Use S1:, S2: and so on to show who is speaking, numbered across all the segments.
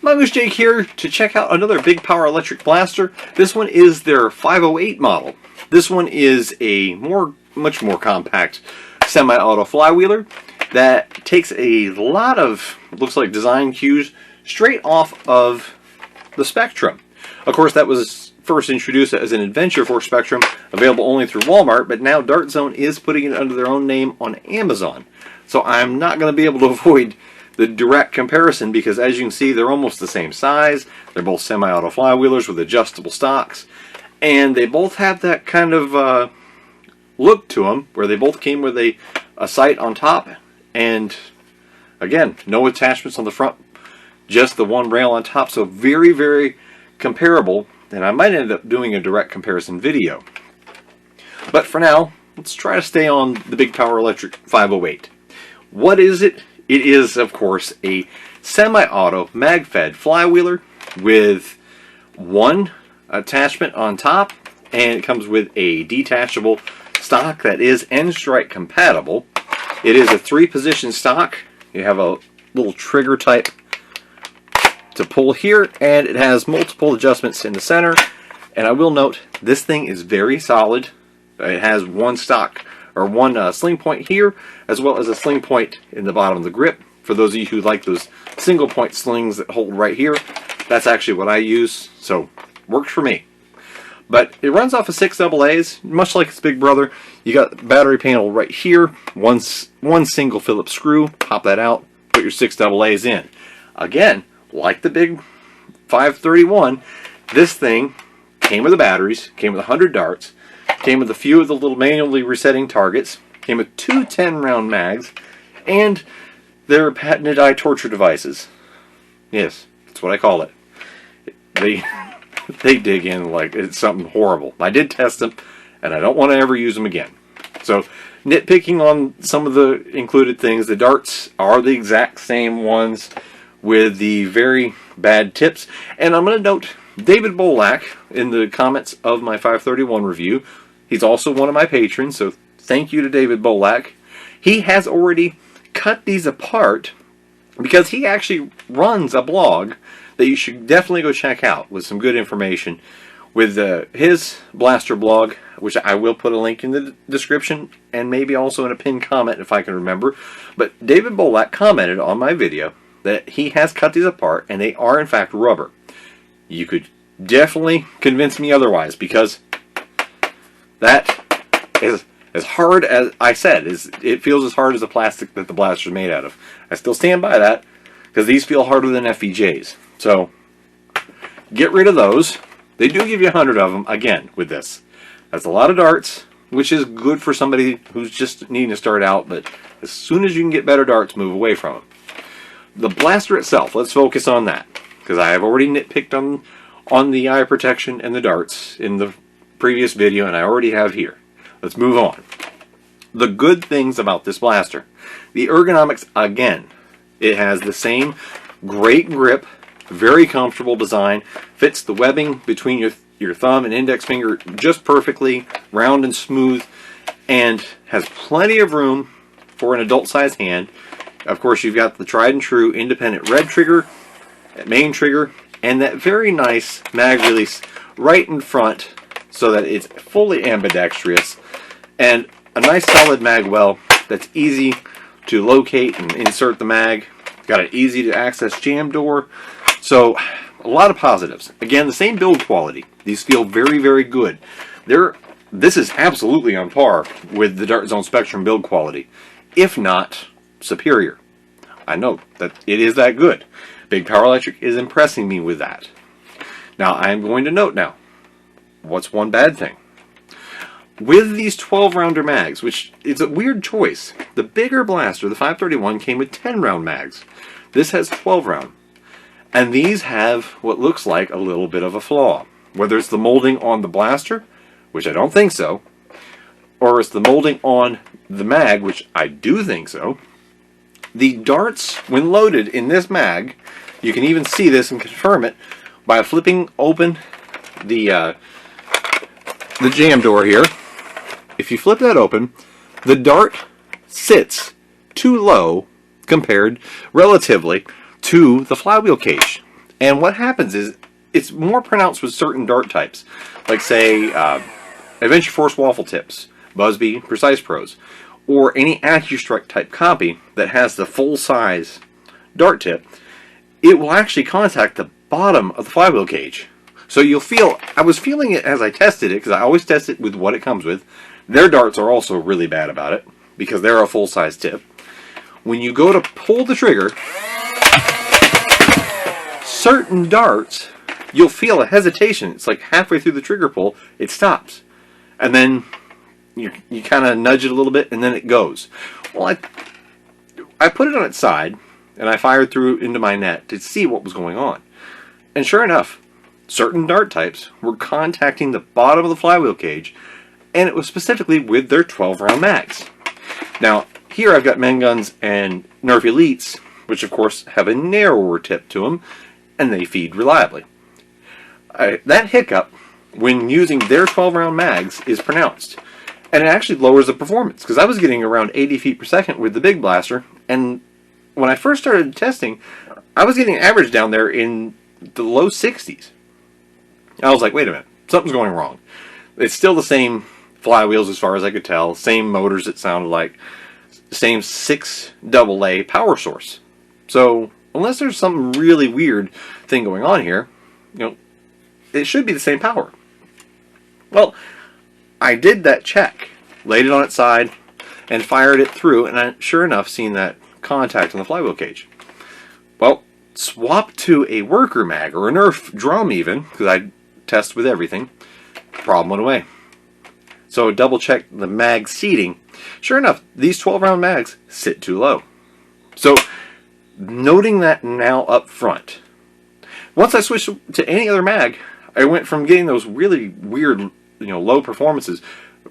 S1: Mongoose Jake here to check out another Big Power Electric blaster. This one is their 508 model. This one is a much more compact semi-auto flywheeler that takes a lot of, looks like design cues, straight off of the Spectrum. Of course, that was first introduced as an adventure for Spectrum, available only through Walmart, but now Dart Zone is putting it under their own name on Amazon. So I'm not going to be able to avoid the direct comparison because, as you can see, they're almost the same size. They're both semi-auto flywheelers with adjustable stocks, and they both have that kind of look to them where they both came with a sight on top, and again, no attachments on the front, just the one rail on top. So very, very comparable, and I might end up doing a direct comparison video. But for now, let's try to stay on the Big Power Electric 508. What is it? It is, of course, a semi-auto mag-fed flywheeler with one attachment on top, and it comes with a detachable stock that is N-Strike compatible. It is a 3-position stock. You have a little trigger type to pull here, and it has multiple adjustments in the center. And I will note, this thing is very solid. It has one stock, or one sling point here, as well as a sling point in the bottom of the grip. For those of you who like those single point slings that hold right here, that's actually what I use, so works for me. But it runs off of 6 AA's, much like its big brother. You got the battery panel right here, one single Phillips screw, pop that out, put your 6 AA's in. Again, like the big 531, this thing came with the batteries, came with 100 darts, came with a few of the little manually resetting targets, came with 2 10-round mags, and their patented eye torture devices. Yes, that's what I call it. They dig in like it's something horrible. I did test them, and I don't want to ever use them again. So, nitpicking on some of the included things, the darts are the exact same ones with the very bad tips. And I'm going to note David Bolak in the comments of my 531 review. He's also one of my patrons, so thank you to David Bolak. He has already cut these apart because he actually runs a blog that you should definitely go check out with some good information with his blaster blog, which I will put a link in the description and maybe also in a pinned comment if I can remember. But David Bolak commented on my video that he has cut these apart and they are in fact rubber. You could definitely convince me otherwise because that is as hard as I said. It feels as hard as the plastic that the blaster is made out of. I still stand by that because these feel harder than FVJs. So, get rid of those. They do give you 100 of them, again, with this. That's a lot of darts, which is good for somebody who's just needing to start out, but as soon as you can get better darts, move away from them. The blaster itself, let's focus on that, because I have already nitpicked on the eye protection and the darts in the previous video, and I already have here. Let's move on. The good things about this blaster. The ergonomics, again, it has the same great grip, very comfortable design, fits the webbing between your thumb and index finger just perfectly, round and smooth, and has plenty of room for an adult-sized hand. Of course, you've got the tried and true independent red trigger, main trigger, and that very nice mag release right in front so that it's fully ambidextrous, and a nice solid mag well that's easy to locate and insert the mag. Got an easy to access jam door. So, a lot of positives. Again, the same build quality. These feel very, very good. This is absolutely on par with the Dart Zone Spectrum build quality, if not superior. I know that it is that good. Big Power Electric is impressing me with that. Now, I am going to note now, what's one bad thing? With these 12-rounder mags, which is a weird choice, the bigger blaster, the 531, came with 10-round mags. This has 12-round. And these have what looks like a little bit of a flaw. Whether it's the molding on the blaster, which I don't think so, or it's the molding on the mag, which I do think so. The darts, when loaded in this mag, you can even see this and confirm it by flipping open the jam door here. If you flip that open, the dart sits too low compared, relatively, to the flywheel cage. And what happens is, it's more pronounced with certain dart types, like say Adventure Force waffle tips, Busby Precise Pros, or any AccuStrike type copy that has the full size dart tip. It will actually contact the bottom of the flywheel cage. So you'll feel, I was feeling it as I tested it, because I always test it with what it comes with. Their darts are also really bad about it, because they're a full size tip. When you go to pull the trigger, certain darts, you'll feel a hesitation. It's like halfway through the trigger pull, it stops. And then you kind of nudge it a little bit, and then it goes. Well, I put it on its side, and I fired through into my net to see what was going on. And sure enough, certain dart types were contacting the bottom of the flywheel cage, and it was specifically with their 12-round mags. Now, here I've got Men Guns and Nerf Elites, which of course have a narrower tip to them, and they feed reliably. That hiccup, when using their 12-round mags, is pronounced. And it actually lowers the performance, because I was getting around 80 feet per second with the big blaster, and when I first started testing, I was getting average down there in the low 60s. I was like, wait a minute, something's going wrong. It's still the same flywheels as far as I could tell, same motors it sounded like, same 6 AA power source. So, unless there's some really weird thing going on here, it should be the same power. Well, I did that check, laid it on its side, and fired it through, and I, sure enough, seen that contact on the flywheel cage. Well, swap to a worker mag, or a Nerf drum even, because I test with everything, problem went away. So double check the mag seating. Sure enough, these 12-round mags sit too low. So, noting that now up front, once I switched to any other mag, I went from getting those really weird, low performances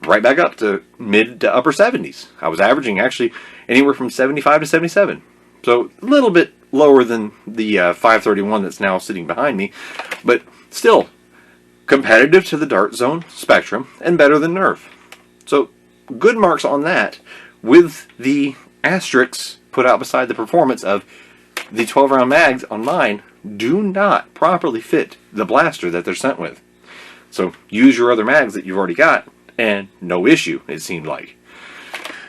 S1: right back up to mid to upper 70s. I was averaging actually anywhere from 75 to 77. So a little bit lower than the 531 that's now sitting behind me, but still competitive to the Dart Zone Spectrum and better than Nerf. So good marks on that, with the asterisks put out beside the performance of the 12-round mags on mine do not properly fit the blaster that they're sent with. So use your other mags that you've already got, and no issue, it seemed like.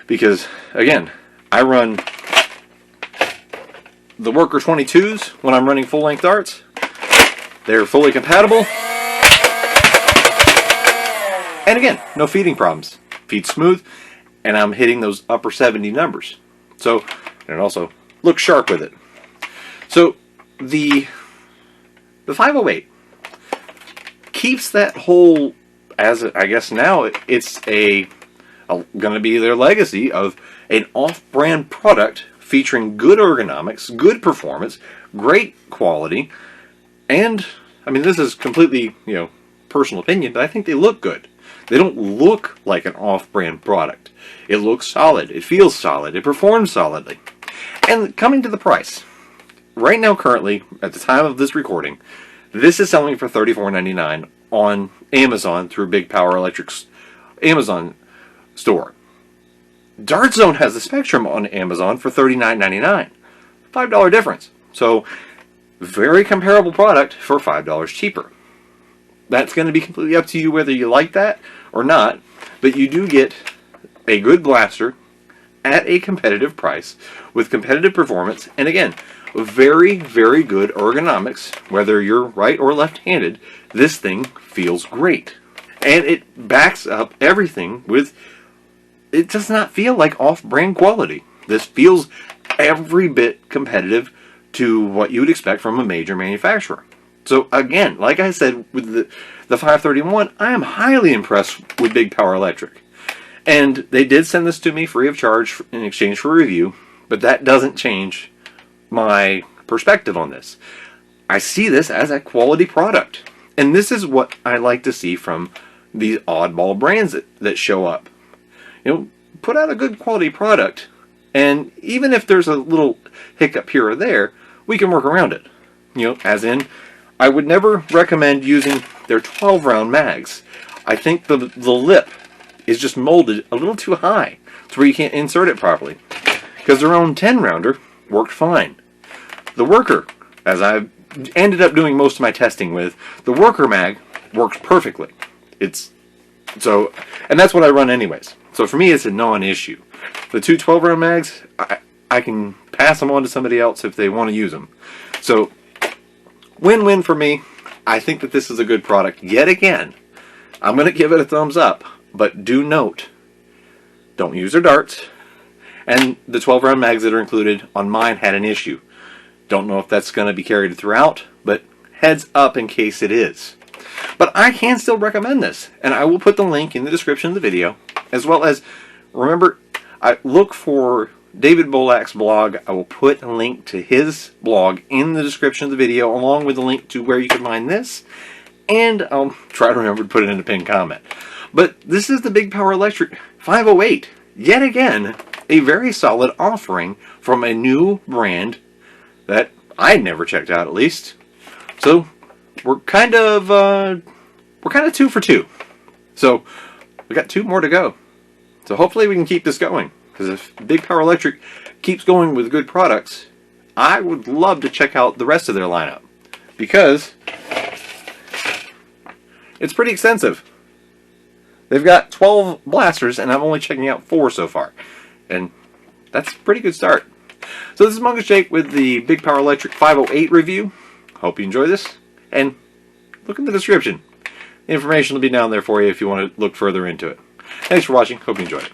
S1: Because, again, I run the Worker 22s when I'm running full-length darts. They're fully compatible. And again, no feeding problems. Feed smooth, and I'm hitting those upper 70 numbers. So, and it also looks sharp with it. So, the 508 keeps that whole, as I guess now it's going to be their legacy of an off-brand product featuring good ergonomics, good performance, great quality, and I mean, this is completely, personal opinion, but I think they look good. They don't look like an off-brand product. It looks solid, it feels solid, it performs solidly. And coming to the price, right now currently, at the time of this recording, this is selling for $34.99 on Amazon through Big Power Electric's Amazon store. Dart Zone has the Spectrum on Amazon for $39.99. $5 difference. So, very comparable product for $5 cheaper. That's going to be completely up to you whether you like that or not, but you do get a good blaster at a competitive price with competitive performance, and again, very, very good ergonomics. Whether you're right or left-handed, this thing feels great. And it backs up everything with, it does not feel like off-brand quality. This feels every bit competitive to what you would expect from a major manufacturer. So again, like I said with the 531, I am highly impressed with Big Power Electric. And they did send this to me free of charge in exchange for a review, but that doesn't change my perspective on this. I see this as a quality product. And this is what I like to see from these oddball brands that show up. Put out a good quality product, and even if there's a little hiccup here or there, we can work around it. As in, I would never recommend using their 12-round mags. I think the lip is just molded a little too high to where you can't insert it properly. Because their own 10-rounder worked fine. The Worker, as I've ended up doing most of my testing with. The worker mag works perfectly. And that's what I run anyways. So for me, it's a non-issue. The two 12-round mags, I can pass them on to somebody else if they want to use them. So, win-win for me. I think that this is a good product. Yet again, I'm going to give it a thumbs up. But do note, don't use their darts. And the 12-round mags that are included on mine had an issue. Don't know if that's going to be carried throughout, but heads up in case it is. But I can still recommend this, and I will put the link in the description of the video, as well as, remember, I look for David Bolak's blog. I will put a link to his blog in the description of the video, along with a link to where you can find this, and I'll try to remember to put it in a pinned comment. But this is the Big Power Electric 508. Yet again, a very solid offering from a new brand that I'd never checked out, at least. So we're kind of 2 for 2. So we got 2 more to go. So hopefully we can keep this going. Because if Big Power Electric keeps going with good products, I would love to check out the rest of their lineup. Because it's pretty extensive. They've got 12 blasters, and I'm only checking out 4 so far. And that's a pretty good start. So this is Monkey Jake with the Big Power Electric 508 review. Hope you enjoy this. And look in the description. The information will be down there for you if you want to look further into it. Thanks for watching. Hope you enjoyed it.